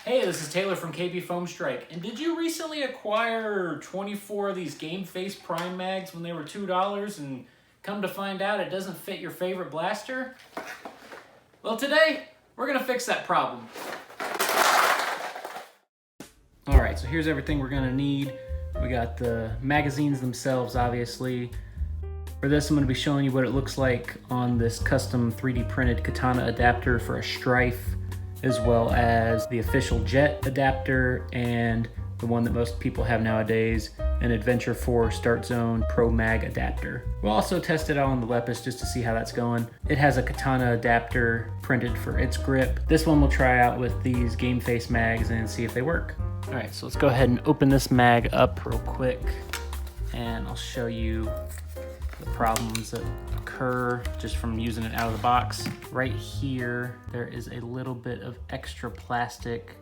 Hey, this is Taylor from KB Foam Strike. And did you recently acquire 24 of these Game Face Prime mags when they were $2 and come to find out it doesn't fit your favorite blaster? Well, today we're gonna fix that problem. All right, so here's everything we're gonna need. We got the magazines themselves, obviously. For this, I'm gonna be showing you what it looks like on this custom 3D printed katana adapter for a Strife, as well as the official Jet adapter and the one that most people have nowadays, an Adventure 4 Start Zone Pro Mag adapter. We'll also test it out on the Lepus just to see how that's going. It has a katana adapter printed for its grip. This one we'll try out with these Game Face mags and see if they work. All right, so let's go ahead and open this mag up real quick and I'll show you the problems that occur just from using it out of the box. Right here, there is a little bit of extra plastic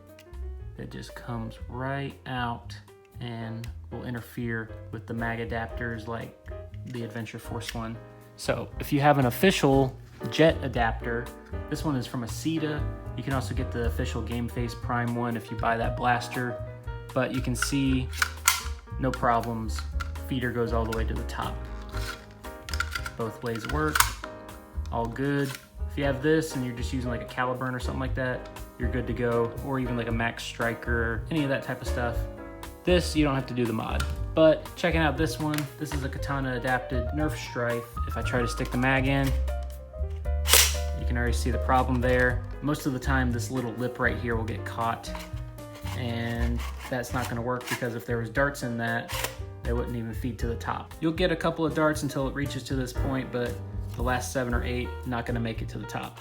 that just comes right out and will interfere with the mag adapters like the Adventure Force one. So if you have an official Jet adapter, this one is from Aceta. You can also get the official Game Face Prime one if you buy that blaster, but you can see no problems. Feeder goes all the way to the top. Both ways work, all good. If you have this and you're just using like a Caliburn or something like that, you're good to go, or even like a Max Stryker, any of that type of stuff. This, you don't have to do the mod. But checking out this one, this is a katana adapted Nerf Strife. If I try to stick the mag in, you can already see the problem there. Most of the time, this little lip right here will get caught, and that's not gonna work because if there was darts in that, they wouldn't even feed to the top. You'll get a couple of darts until it reaches to this point, but the last 7 or 8, not gonna make it to the top.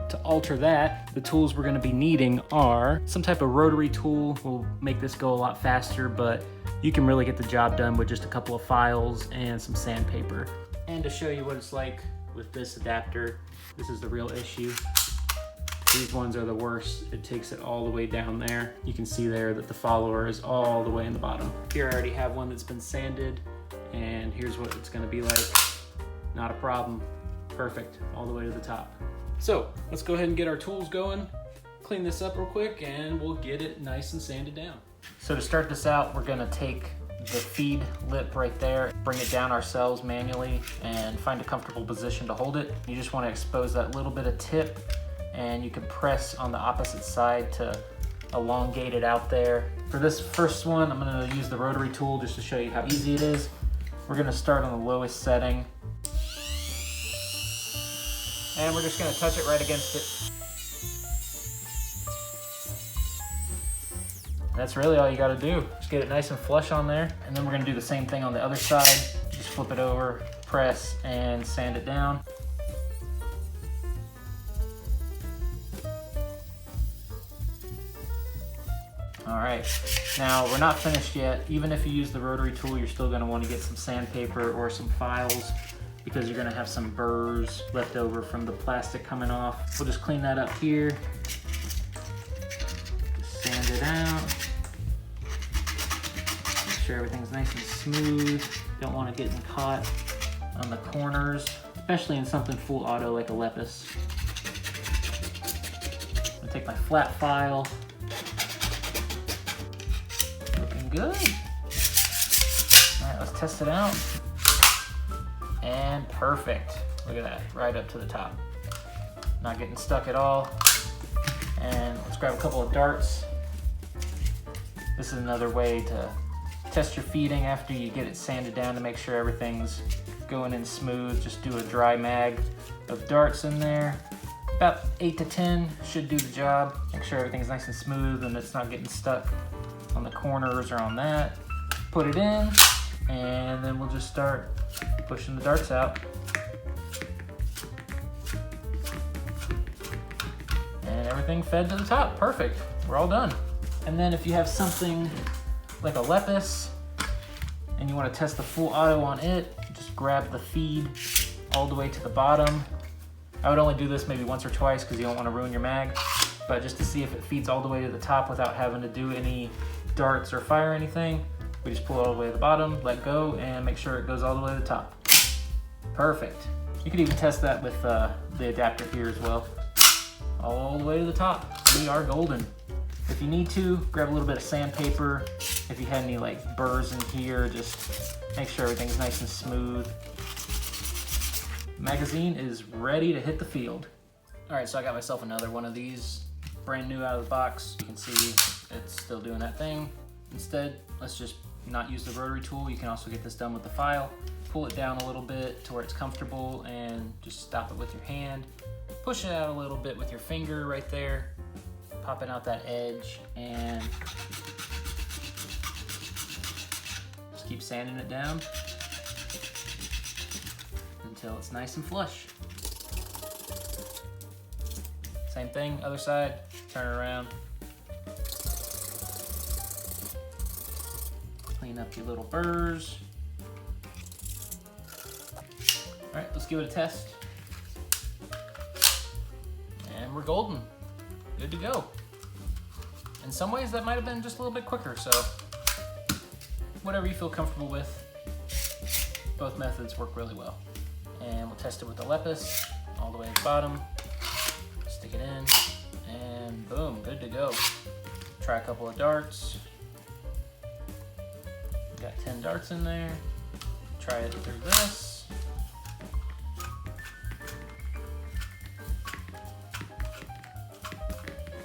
To alter that, the tools we're gonna be needing are some type of rotary tool. Will make this go a lot faster, but you can really get the job done with just a couple of files and some sandpaper. And to show you what it's like with this adapter, this is the real issue. These ones are the worst. It takes it all the way down there. You can see there that the follower is all the way in the bottom. Here I already have one that's been sanded, and here's what it's gonna be like. Not a problem. Perfect, all the way to the top. So let's go ahead and get our tools going, clean this up real quick, and we'll get it nice and sanded down. So to start this out, we're gonna take the feed lip right there, bring it down ourselves manually, and find a comfortable position to hold it. You just wanna expose that little bit of tip, and you can press on the opposite side to elongate it out there. For this first one, I'm gonna use the rotary tool just to show you how easy it is. We're gonna start on the lowest setting, and we're just gonna touch it right against it. That's really all you gotta do. Just get it nice and flush on there, and then we're gonna do the same thing on the other side. Just flip it over, press, and sand it down. All right, now we're not finished yet. Even if you use the rotary tool, you're still gonna wanna get some sandpaper or some files because you're gonna have some burrs left over from the plastic coming off. We'll just clean that up here. Just sand it out. Make sure everything's nice and smooth. Don't want it getting caught on the corners, especially in something full auto like a Lepus. I'm gonna take my flat file. Good. All right, let's test it out. And perfect. Look at that, right up to the top. Not getting stuck at all. And let's grab a couple of darts. This is another way to test your feeding after you get it sanded down to make sure everything's going in smooth. Just do a dry mag of darts in there. About 8 to 10 should do the job. Make sure everything's nice and smooth and it's not getting stuck on the corners or on that. Put it in, and then we'll just start pushing the darts out. And everything fed to the top, perfect. We're all done. And then if you have something like a Lepus and you wanna test the full auto on it, just grab the feed all the way to the bottom. I would only do this maybe once or twice because you don't wanna ruin your mag, but just to see if it feeds all the way to the top without having to do any darts or fire anything, we just pull it all the way to the bottom, let go, and make sure it goes all the way to the top. Perfect. You could even test that with the adapter here as well. All the way to the top. We are golden. If If you need to, grab a little bit of sandpaper. If you had any like burrs in here, just make sure everything's nice and smooth. Magazine is ready to hit the field. All right, so I got myself another one of these, brand new out of the box. You can see it's still doing that thing. Instead, let's just not use the rotary tool. You can also get this done with the file. Pull it down a little bit to where it's comfortable and just stop it with your hand. Push it out a little bit with your finger right there, popping out that edge, and just keep sanding it down until it's nice and flush. Same thing, other side, turn it around. Clean up your little burrs. All right, let's give it a test. And we're golden, good to go. In some ways that might have been just a little bit quicker, so whatever you feel comfortable with, both methods work really well. And we'll test it with the Lepus, all the way at the bottom. Stick it in, and boom, good to go. Try a couple of darts. Got 10 darts in there. Try it through this.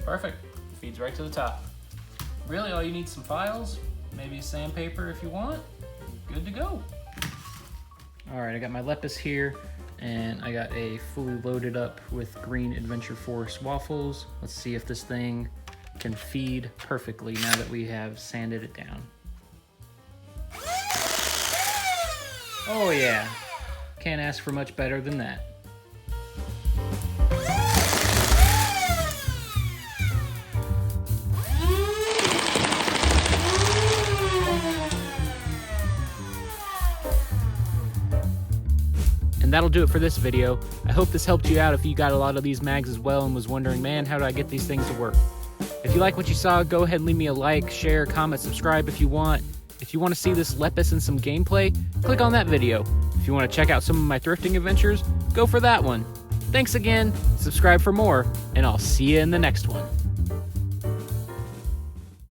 Perfect, feeds right to the top. Really all you need is some files, maybe sandpaper if you want, good to go. All right, I got my Lepus here, and I got a fully loaded up with green Adventure Force waffles. Let's see if this thing can feed perfectly now that we have sanded it down. Oh yeah, can't ask for much better than that. And that'll do it for this video. I hope this helped you out if you got a lot of these mags as well and was wondering, man, how do I get these things to work? If you like what you saw, go ahead and leave me a like, share, comment, subscribe if you want. If you want to see this Lepus and some gameplay, click on that video. If you want to check out some of my thrifting adventures, go for that one. Thanks again, subscribe for more, and I'll see you in the next one.